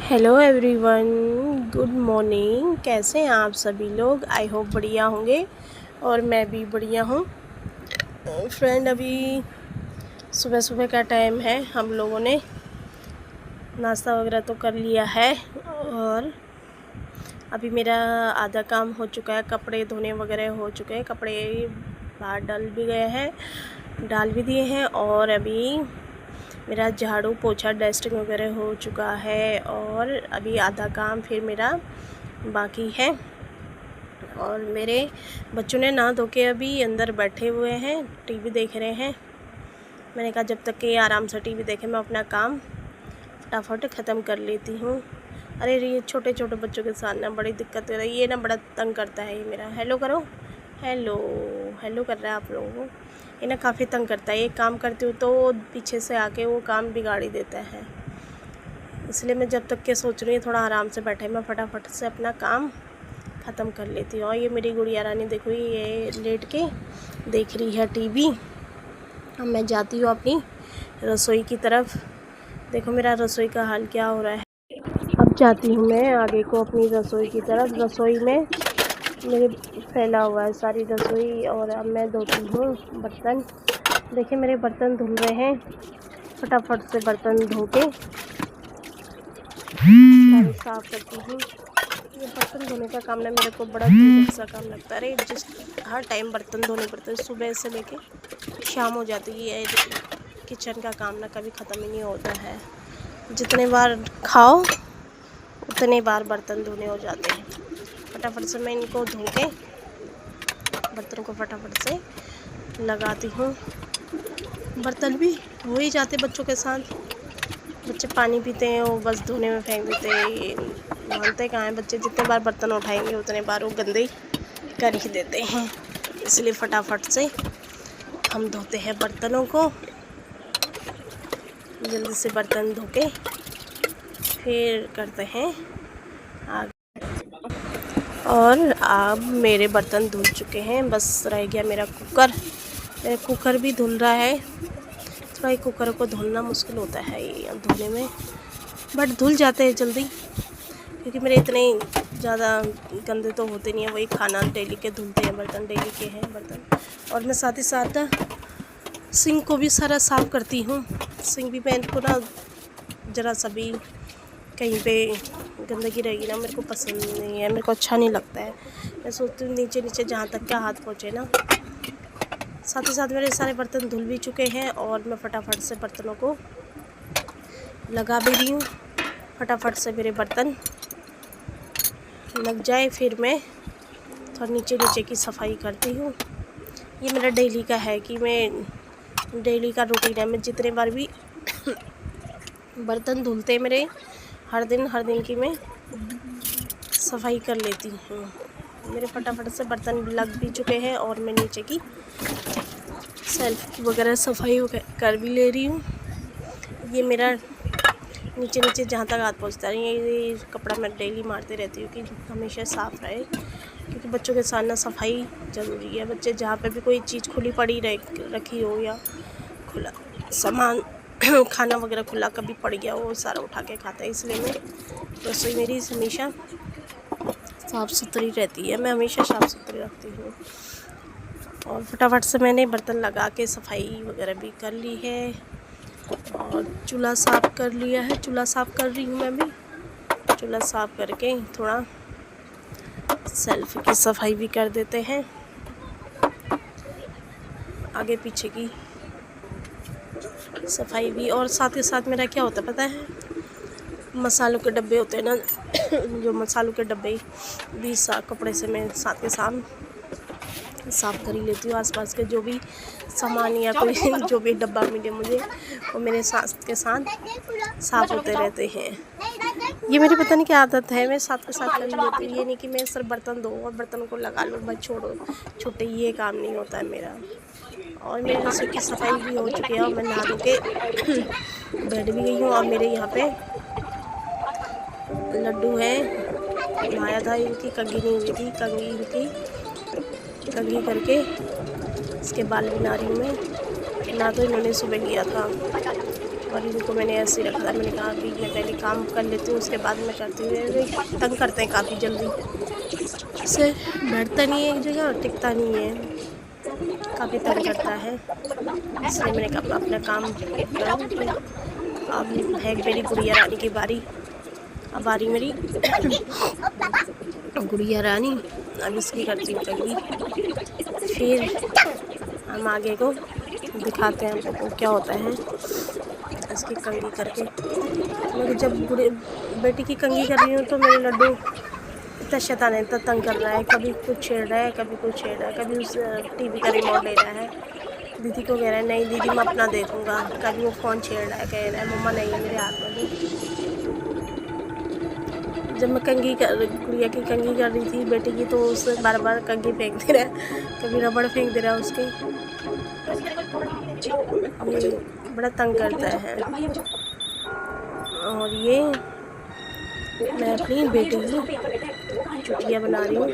Hello everyone, good morning. कैसे हैं आप सभी लोग? आई होप बढ़िया होंगे और मैं भी बढ़िया हूँ। फ्रेंड, अभी सुबह सुबह का टाइम है। हम लोगों ने नाश्ता वगैरह तो कर लिया है और अभी मेरा आधा काम हो चुका है। कपड़े धोने वगैरह हो चुके हैं, कपड़े बाहर डाल भी दिए हैं और अभी मेरा झाड़ू पोछा डस्टिंग वगैरह हो चुका है और अभी आधा काम फिर मेरा बाकी है। और मेरे बच्चों ने नहा धो के अभी अंदर बैठे हुए हैं, टीवी देख रहे हैं। मैंने कहा जब तक कि आराम से टीवी देखें मैं अपना काम फटाफट ख़त्म कर लेती हूँ। अरे ये छोटे छोटे बच्चों के साथ ना बड़ी दिक्कत हो रही है। ये ना बड़ा तंग करता है। ये मेरा हेलो करो, हेलो हेलो कर रहा है आप लोगों को। ये ना काफ़ी तंग करता है। ये काम करती हूँ तो पीछे से आके वो काम बिगाड़ ही देता है। इसलिए मैं जब तक के सोच रही हूँ थोड़ा आराम से बैठे, मैं फटाफट से अपना काम ख़त्म कर लेती हूँ। और ये मेरी गुड़िया रानी देखो, ये लेट के देख रही है टीवी। अब मैं जाती हूँ अपनी रसोई की तरफ। देखो मेरा रसोई का हाल क्या हो रहा है। अब जाती हूँ मैं आगे को अपनी रसोई की तरफ। रसोई में मेरे फैला हुआ है सारी रसोई और अब मैं धोती हूँ बर्तन। देखिए मेरे बर्तन धुल रहे हैं। फटाफट से बर्तन धो के सारे साफ़ करती हूँ। ये बर्तन धोने का काम ना मेरे को बड़ा झंझट सा काम लगता है। अरे जिस हर टाइम बर्तन धोने पड़ते हैं, सुबह से लेके शाम हो जाती है। किचन का काम ना कभी ख़त्म ही नहीं होता है। जितने बार खाओ उतने बार बर्तन धोने हो जाते हैं। फटाफट से मैं इनको धो के बर्तन को फटाफट से लगाती हूँ। बर्तन भी हो ही जाते बच्चों के साथ। बच्चे पानी पीते हैं वो बस धोने में फेंक देते हैं। ये मानते कहाँ हैं बच्चे। जितने बार बर्तन उठाएंगे उतने बार वो गंदे कर ही देते हैं। इसलिए फटाफट से हम धोते हैं बर्तनों को। जल्दी से बर्तन धो के फिर करते हैं आगे। और अब मेरे बर्तन धुल चुके हैं, बस रह गया मेरा कुकर। मेरा कुकर भी धुल रहा है। थोड़ा कुकर को धुलना मुश्किल होता है ये धोने में, बट धुल जाते हैं जल्दी क्योंकि मेरे इतने ज़्यादा गंदे तो होते नहीं हैं। वही खाना डेली के धुलते हैं बर्तन, डेली के हैं बर्तन। और मैं साथ ही साथ सिंक को भी सारा साफ़ करती हूँ। सिंक भी मैं को ना ज़रा सा भी कहीं पे गंदगी रहेगी ना मेरे को पसंद नहीं है, मेरे को अच्छा नहीं लगता है। मैं सोचती हूँ नीचे नीचे जहाँ तक क्या हाथ पहुँचे ना। साथ ही साथ मेरे सारे बर्तन धुल भी चुके हैं और मैं फटाफट से बर्तनों को लगा भी रही हूँ। फटाफट से मेरे बर्तन लग जाए फिर मैं थोड़ा नीचे नीचे की सफाई करती हूँ। ये मेरा डेली का है कि मैं डेली का रूटीन है। मैं जितने बार भी बर्तन धुलते मेरे हर दिन की मैं सफाई कर लेती हूँ। मेरे फटाफट से बर्तन लग भी चुके हैं और मैं नीचे की सेल्फ की वगैरह सफाई कर भी ले रही हूँ। ये मेरा नीचे नीचे जहाँ तक हाथ पहुँचता है ये कपड़ा मैं डेली मारते रहती हूँ कि हमेशा साफ़ रहे, क्योंकि बच्चों के साथ ना सफाई ज़रूरी है। बच्चे जहाँ पे भी कोई चीज़ खुली पड़ी रखी हो या खुला सामान खाना वगैरह खुला कभी पड़ गया वो सारा उठा के खाता है। इसलिए मैं रसोई मेरी हमेशा साफ़ सुथरी रहती है। मैं हमेशा साफ़ सुथरी रखती हूँ। और फटाफट से मैंने बर्तन लगा के सफाई वगैरह भी कर ली है और चूल्हा साफ़ कर लिया है। चूल्हा साफ़ कर रही हूँ मैं भी। चूल्हा साफ़ करके थोड़ा सेल्फ की सफाई भी कर देते हैं, आगे पीछे की सफाई भी। और साथ ही साथ मेरा क्या होता है पता है, मसालों के डब्बे होते हैं ना जो मसालों के डब्बे भी कपड़े से मैं साथ के साथ साफ़ कर ही लेती हूँ। आसपास के जो भी सामान या कोई जो भी डब्बा मिले मुझे वो मेरे साथ के साथ साफ़ होते रहते हैं। ये मेरी पता नहीं क्या आदत है, मैं साथ के साथ कर ही लेती हूँ। ये नहीं कि मैं सिर्फ बर्तन धो और बर्तन को लगा लूँ बस छोड़ो छूटे, ये काम नहीं होता है मेरा। और मेरे रसोई की सफाई भी हो चुकी है और मैं नहा धो के बैठ भी गई हूँ। और मेरे यहाँ पे लड्डू है, नहाया था, इनकी कंघी नहीं हुई थी, कंघी करके इसके बाल बना रही हूँ मैं। ना तो इन्होंने सुबह किया था और इनको मैंने ऐसे रखा था। मैंने कहा कि मैं पहले काम कर लेती हूँ, उसके बाद मैं करती हूँ। तंग करते हैं काफ़ी जल्दी से, बैठता नहीं है एक जगह और टिकता नहीं है, काफ़ी तंग करता है। इसलिए मैंने कहा अपना काम करूँ। अब है मेरी गुड़िया रानी की बारी। अब आ रही मेरी गुड़िया रानी। अब इसकी करती हूँ कंघी, फिर हम आगे को दिखाते हैं आपको क्या होता है इसकी कंघी करके। मैं जब बेटी की कंघी कर रही हूँ तो मेरे लड्डू इतना शैतान है, इतना तंग कर रहा है। कभी कुछ छेड़ रहा है, कभी कुछ छेड़ रहा है, कभी उस टीवी का रिमोट ले रहा है। दीदी को कह रहा है नहीं दीदी मैं अपना देखूँगा, कभी वो फ़ोन छेड़ रहा है, कह रहा है मम्मा नहीं है मेरे हाथ में दो। जब मैं गुड़िया की कंघी कर रही थी बेटी की, तो उससे बार बार कंघी फेंक दे रहा है, कभी रबड़ फेंक दे रहा है उसके। ये बड़ा तंग करता है। और ये मैं अपनी बेटी की चुटिया बना रही हूँ।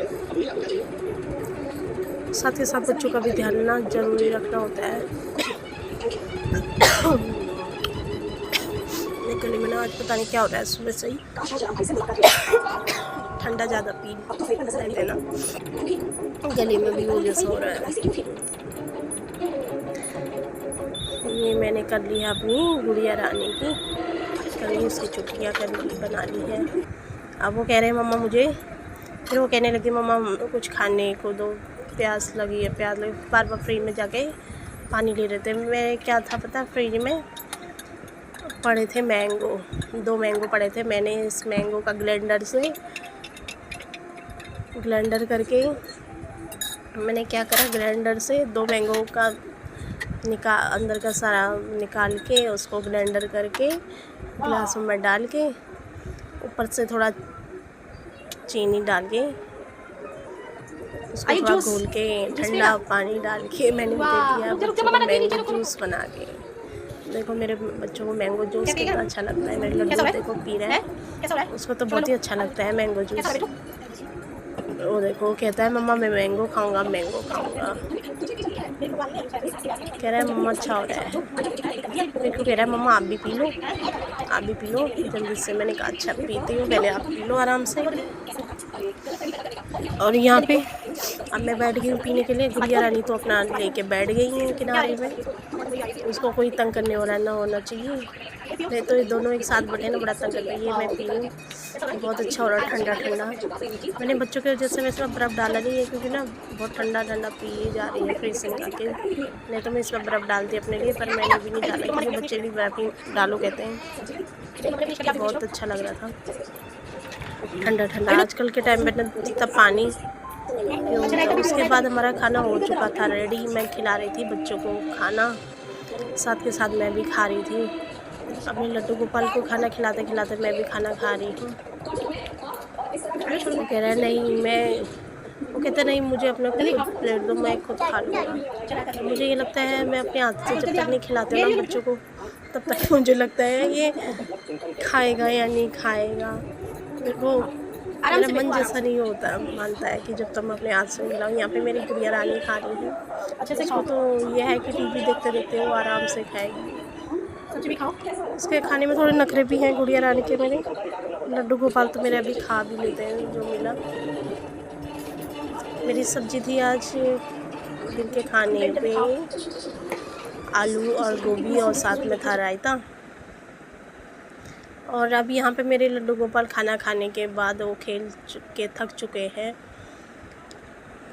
साथ ही साथ बच्चों का भी ध्यान ना जरूरी रखना होता है। मेरे गले में ना आज पता नहीं क्या हो रहा है, सुबह से ही ठंडा ज़्यादा पी लेना, गले में भी वो जैसा हो रहा है। ये मैंने कर ली है अपनी गुड़िया रानी की कंघी, उसकी चुटिया बना ली है। अब वो कह रहे हैं मम्मा मुझे, फिर वो कहने लगी मम्मा कुछ खाने को दो, प्यास लगी है, प्यास लगी। बार बार फ्रिज में जाके पानी ले रहे थे। मैं क्या था पता, फ्रिज में पड़े थे मैंगो, 2 मैंगो पड़े थे। मैंने इस मैंगो का ग्राइंडर करके मैंने क्या करा, ग्राइंडर से 2 मैंगो का अंदर का सारा निकाल के उसको ग्राइंडर करके गिलास में डाल के ऊपर से थोड़ा चीनी डाल के उसको थोड़ा घोल के ठंडा पानी डाल के मैंने दे दिया बच्चों को मैंगो जूस बना के। देखो मेरे बच्चों को मैंगो जूस कितना अच्छा लगता है। मेरे लड्डू देखो पी रहे हैं, उसको तो बहुत ही अच्छा लगता है मैंगो जूस। वो देखो कहता है मम्मा मैं मैंगो खाऊंगा, मैंगो खाऊंगा, कह रहा है मम्मा अच्छा हो रहा है। मेरे को कह रहा है मम्मा आप भी पी लो, आप भी पी लो जल्दी से। मैंने कहा अच्छा पीती हूँ, पहले आप पी लो आराम से। और यहाँ पे अब मैं बैठ गई हूँ पीने के लिए। गुड़िया रानी तो अपना लेके बैठ गई है किनारे में, उसको कोई तंग करने वाला ना होना चाहिए, नहीं तो ये दोनों एक साथ बैठे ना बड़ा तंग कर रही है। मैं पी रही हूँ, बहुत अच्छा हो रहा है, ठंडा ठंडा। मैंने बच्चों के वजह से मैं इसमें बर्फ़ डाला नहीं है, क्योंकि ना बहुत ठंडा ठंडा पी जा रही है फ्रिज से निकाल के। नहीं तो मैं इसमें बर्फ़ डालती अपने लिए, पर मैंने भी नहीं डाला क्योंकि बच्चे भी बर्फ़ ही डालो कहते हैं। बहुत अच्छा लग रहा था ठंडा ठंडा। आजकल के टाइम में ना जितना पानी। उसके बाद हमारा खाना हो चुका था रेडी। मैं खिला रही थी बच्चों को खाना, साथ के साथ मैं भी खा रही थी। अपने लड्डू गोपाल को खाना खिलाते खिलाते मैं भी खाना खा रही हूँ। वो कह रहा है नहीं, वो कहता है नहीं मुझे अपने खुद प्लेट दो, मैं खुद खा लूँगा। मुझे ये लगता है मैं अपने हाथ से जब तक नहीं खिलाती हूँ ना बच्चों को, तब तक मुझे लगता है ये खाएगा या नहीं खाएगा। मेरे को मेरा मन जैसा नहीं होता, मानता है कि जब तक मैं अपने हाथ से खिलाऊँ। यहाँ पे मेरी गुड़िया रानी खा रही है। अच्छा से खाओ। तो यह है कि टीवी देखते देखते वो आराम से खाएगी। कुछ भी खाओ। उसके खाने में थोड़े नखरे भी हैं गुड़िया रानी के। मेरे लड्डू गोपाल तो मेरे अभी खा भी लेते हैं जो मिला। मेरी सब्जी थी आज दिन के खाने पे आलू और गोभी, और साथ में था रायता। और अब यहाँ पे मेरे लड्डू गोपाल खाना खाने के बाद वो खेल के थक चुके हैं।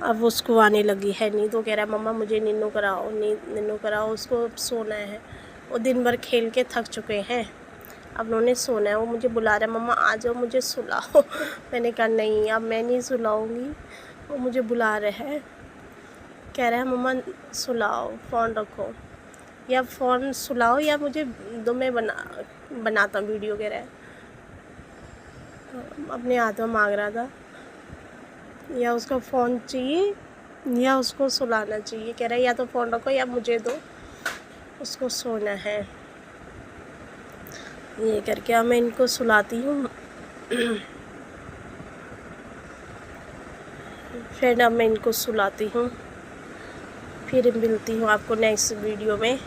अब उसको आने लगी है नींद। तो कह रहा है मम्मा मुझे नीनू कराओ, उसको सोना है। वो दिन भर खेल के थक चुके हैं, अब उन्होंने सोना है। वो मुझे बुला रहा है मम्मा आ जाओ मुझे सुलाओ। मैंने कहा नहीं अब मैं नहीं सुलाऊंगी, वो मुझे बुला रहे हैं। कह रहा है मम्मा सुलाओ, फ़ोन रखो, या फ़ोन सुलाओ या मुझे दो, मैं बनाता हूँ वीडियो। कह रहा है अपने हाथ में मांग रहा था, या उसको फ़ोन चाहिए या उसको सुलाना चाहिए। कह रहा है या तो फ़ोन रखो या मुझे दो, उसको सोना है। ये करके अब मैं इनको सुलाती हूँ। फिर अब मैं इनको सुलाती हूँ, फिर मिलती हूँ आपको नेक्स्ट वीडियो में।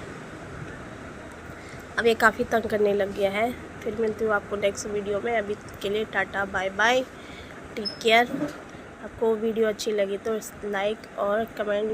अब ये काफ़ी तंग करने लग गया है। फिर मिलती हूँ आपको नेक्स्ट वीडियो में। अभी के लिए tata bye bye, take care. आपको वीडियो अच्छी लगी तो लाइक और कमेंट